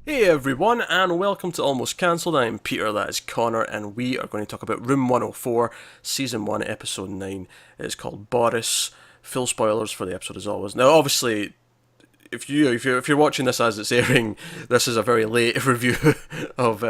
Hey everyone, and welcome to Almost Cancelled. I'm Peter, that is Connor, and we are going to talk about Room 104, Season 1, Episode 9. It's called Boris. Full spoilers for the episode as always. Now, obviously, if you're watching this as it's airing, this is a very late review of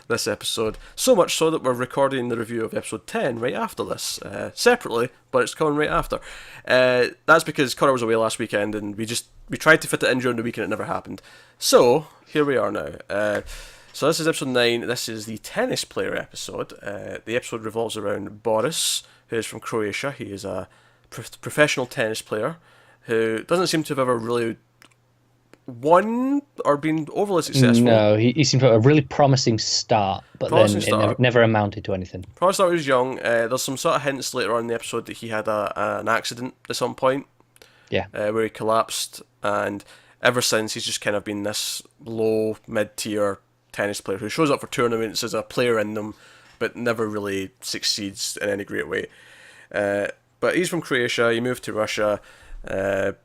this episode. So much so that we're recording the review of episode 10 right after this, separately, but it's coming right after. That's because Connor was away last weekend, and we tried to fit it in during the week and it never happened. So here we are now. So this is episode 9. This is the tennis player episode. The episode revolves around Boris, who is from Croatia. He is a professional tennis player who doesn't seem to have ever really won or been overly successful. No, he seemed to have a really promising start, but Promising then start. it never amounted to anything. Probably thought he was young. There's some sort of hints later on in the episode that he had an accident at some point. Yeah. Where he collapsed, and ever since he's just kind of been this low, mid-tier tennis player who shows up for tournaments as a player in them, but never really succeeds in any great way. But he's from Croatia. He moved to Russia to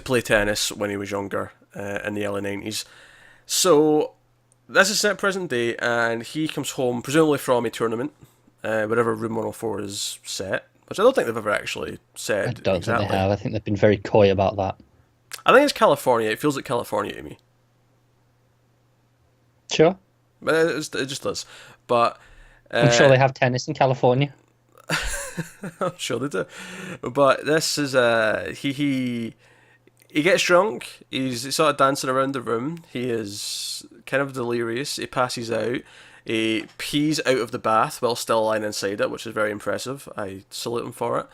play tennis when he was younger in the early 90s. So this is set present day, and he comes home presumably from a tournament, wherever Room 104 is set, which I don't think they've ever actually said. I don't exactly. think they have. I think they've been very coy about that. I think it's California. It feels like California to me. Sure. But it just does. But I'm sure they have tennis in California. I'm sure they do. But this is he gets drunk. He's sort of dancing around the room. He is kind of delirious. He passes out. He pees out of the bath while still lying inside it, which is very impressive. I salute him for it.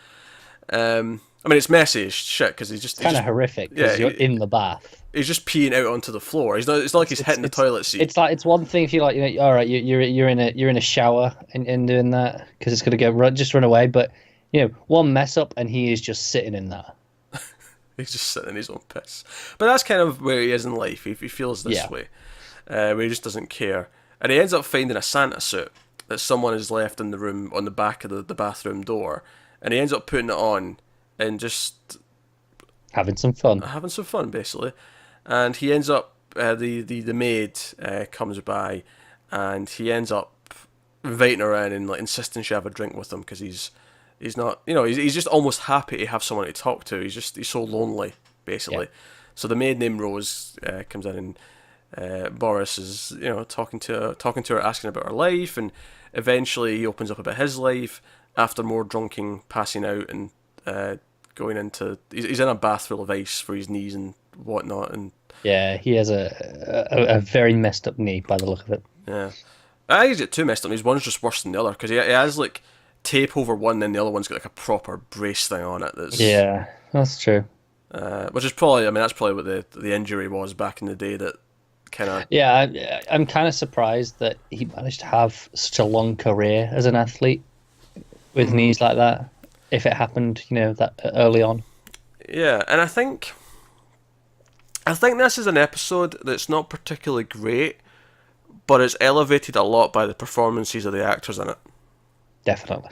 I mean, it's messy as shit because he's just Kind of horrific because you're in the bath. He's just peeing out onto the floor. He's not. It's not like he's hitting the toilet seat. It's one thing if you're like, all right, you're in a shower and doing that because it's gonna just run away. But one mess up and he is just sitting in that. He's just sitting in his own piss. But that's kind of where he is in life. He feels this way, where he just doesn't care. And he ends up finding a Santa suit that someone has left in the room on the back of the bathroom door. And he ends up putting it on and just having some fun. Basically. And he ends up, the maid comes by, and he ends up inviting her in and like insisting she have a drink with him because he's not, he's just almost happy to have someone to talk to. He's so lonely, basically. Yeah. So the maid named Rose comes in, and Boris is talking to her, asking about her life, and eventually he opens up about his life after more drunking, passing out, and going into he's in a bath full of ice for his knees and whatnot, and yeah, he has a very messed up knee by the look of it. Yeah, I think he's got two messed up knees. One's just worse than the other because he has like tape over one, and the other one's got like a proper brace thing on it. That's true. Which is probably, that's probably what the injury was back in the day. That kind of I'm kind of surprised that he managed to have such a long career as an athlete with knees like that. If it happened, that early on. Yeah, and I think this is an episode that's not particularly great, but it's elevated a lot by the performances of the actors in it. Definitely.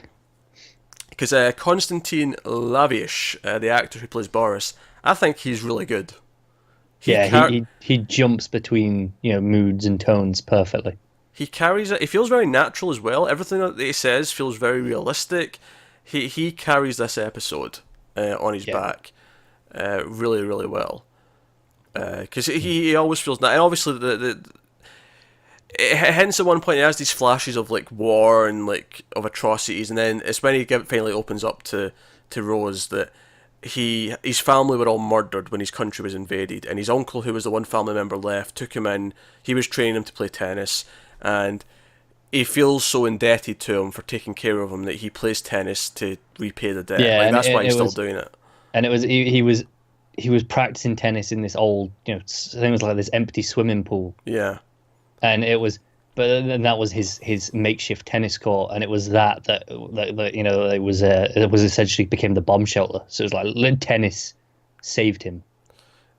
Because Konstantin Lavish, the actor who plays Boris, I think he's really good. He jumps between moods and tones perfectly. He carries it. He feels very natural as well. Everything that he says feels very realistic. He carries this episode on his back really, really well. Because he always feels that. And obviously, hence at one point he has these flashes of like war and like of atrocities, and then it's when he finally opens up to Rose that his family were all murdered when his country was invaded, and his uncle, who was the one family member left, took him in. He was training him to play tennis, and he feels so indebted to him for taking care of him that he plays tennis to repay the debt. Yeah, that's why he's still doing it. And it was he was practicing tennis in this old, I think it was like this empty swimming pool. Yeah. And it was, but then that was his makeshift tennis court, and it was that it was essentially became the bomb shelter. So it was like tennis saved him.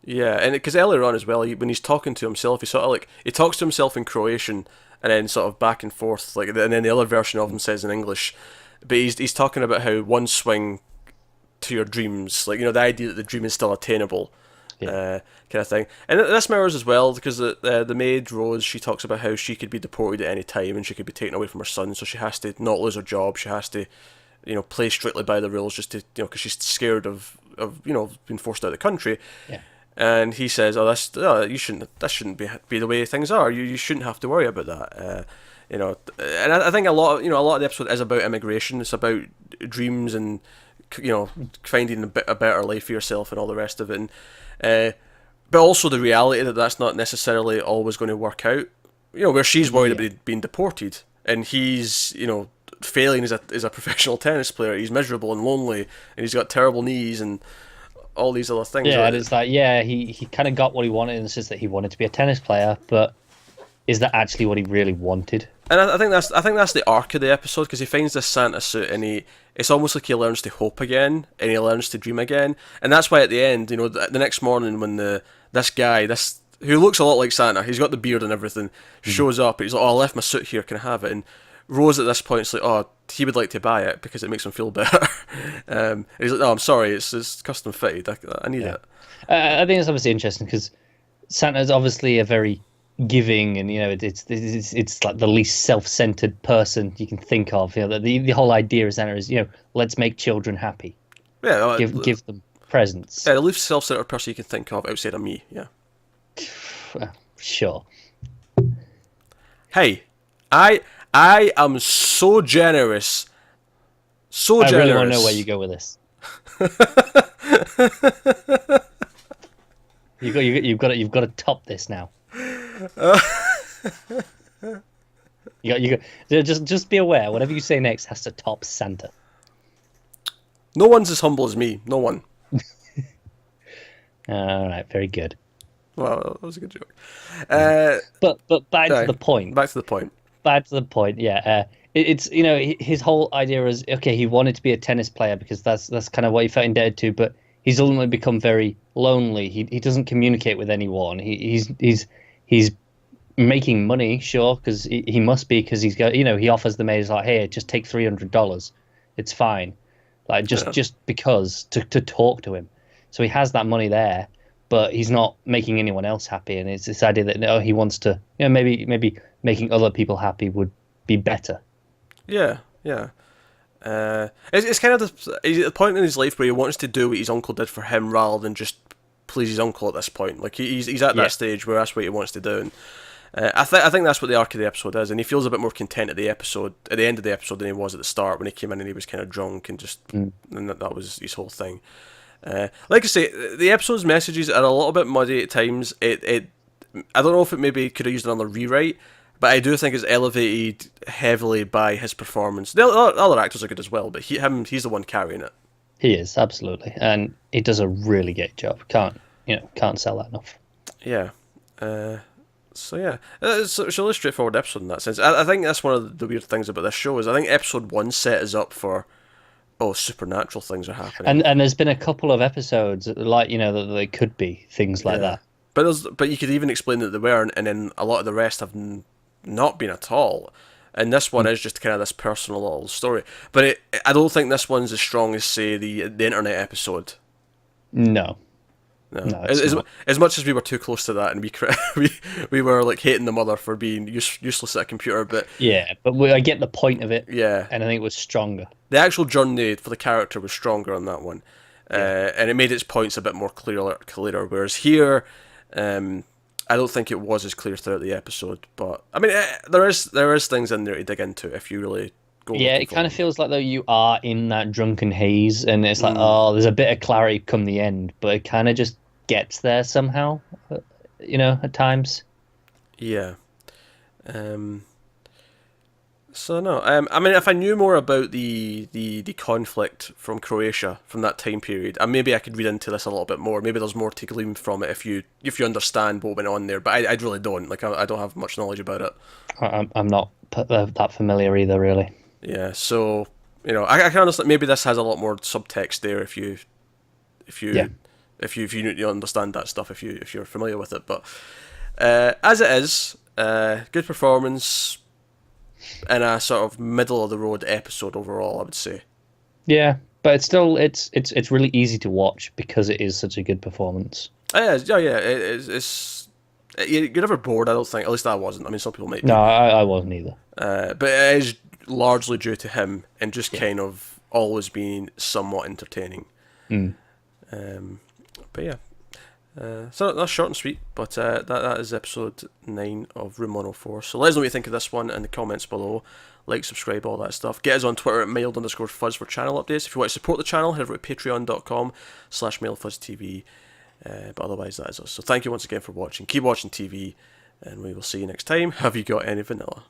Yeah, and because earlier on as well, when he's talking to himself, he talks to himself in Croatian, and then sort of back and forth, and then the other version of him says in English. But he's talking about how one swing to your dreams, the idea that the dream is still attainable, kind of thing. And this mirrors as well, because the maid Rose, she talks about how she could be deported at any time and she could be taken away from her son, so she has to not lose her job. She has to, play strictly by the rules, just to, because she's scared of being forced out of the country. Yeah. And he says, that shouldn't be the way things are. You shouldn't have to worry about that. And I think a lot of the episode is about immigration. It's about dreams and finding a better life for yourself and all the rest of it. And, but also the reality that that's not necessarily always going to work out. Where she's worried about being deported, and he's failing as a professional tennis player. He's miserable and lonely, and he's got terrible knees and all these other things. Yeah, and it's like, he kind of got what he wanted in the sense that he wanted to be a tennis player, but is that actually what he really wanted? And I think that's the arc of the episode, because he finds this Santa suit and it's almost like he learns to hope again and he learns to dream again, and that's why at the end, the next morning when this guy who looks a lot like Santa, he's got the beard and everything, shows up, he's like, I left my suit here, can I have it? And Rose at this point is like, he would like to buy it because it makes him feel better. And he's like, no, I'm sorry, it's custom fitted, I need it. I think it's obviously interesting because Santa's obviously a very giving, and it's like the least self-centered person you can think of. The whole idea of Santa is let's make children happy. Yeah, give them presents. Yeah, the least self-centered person you can think of outside of me. Yeah. Sure. Hey, I am so generous. I really want to know where you go with this. You've got to top this now. Just be aware. Whatever you say next has to top Santa. No one's as humble as me. No one. All right, very good. Well, that was a good joke. But back to the point. Back to the point. Back to the point. Yeah. It's his whole idea is, okay, he wanted to be a tennis player because that's kind of what he felt indebted to, but he's ultimately become very lonely. He doesn't communicate with anyone. He's making money, sure, because he must be, because he's got, he offers the maid, he's like, hey, just take $300, it's fine, like just because to talk to him. So he has that money there, but he's not making anyone else happy, and it's this idea that he wants to, maybe making other people happy would be better. Yeah. It's kind of he's at the point in his life where he wants to do what his uncle did for him rather than just please his uncle at this point. Like he's at that stage where that's what he wants to do. And I think that's what the arc of the episode is, and he feels a bit more content at the end of the episode than he was at the start when he came in and he was kind of drunk and just and that was his whole thing. Like I say, the episode's messages are a little bit muddy at times. I don't know if it maybe could have used another rewrite, but I do think it's elevated heavily by his performance. The other actors are good as well, but he's the one carrying it. He is, absolutely, and he does a really great job. Can't sell that enough. Yeah. So it's a really straightforward episode in that sense. I think that's one of the weird things about this show is I think episode 1 set us up for supernatural things are happening. And there's been a couple of episodes like that they could be things like that. But you could even explain that they weren't, and then a lot of the rest have not been at all. And this one is just kind of this personal little story. But I don't think this one's as strong as, say, the internet episode. No, as much as we were too close to that, and we were like hating the mother for being useless at a computer, but I get the point of it. Yeah, and I think it was stronger. The actual journey for the character was stronger on that one, and it made its points a bit more clearer. Whereas here, I don't think it was as clear throughout the episode. But I mean, there is things in there to dig into if you really. It kind of feels like though you are in that drunken haze, and it's like, there's a bit of clarity come the end, but it kind of just gets there somehow, at times. Yeah. So no, I mean, if I knew more about the conflict from Croatia from that time period, and maybe I could read into this a little bit more. Maybe there's more to glean from it if you understand what went on there. But I really don't. Like I don't have much knowledge about it. I'm not that familiar either, really. Yeah, so I can understand. Maybe this has a lot more subtext there if you understand that stuff, if you're familiar with it. But as it is, good performance in a sort of middle of the road episode overall, I would say. Yeah, but it's still it's really easy to watch because it is such a good performance. Yeah. You're never bored. I don't think. At least I wasn't. I mean, some people might No, be. I wasn't either. But it is largely due to him and just Yeah. kind of always being somewhat entertaining. Mm. But yeah. So that's short and sweet, but that is episode 9 of Room 104. So let us know what you think of this one in the comments below. Like, subscribe, all that stuff. Get us on Twitter at mild_fuzz for channel updates. If you want to support the channel, head over to patreon.com/mildfuzztv. But otherwise, that is us. So thank you once again for watching. Keep watching TV, and we will see you next time. Have you got any vanilla?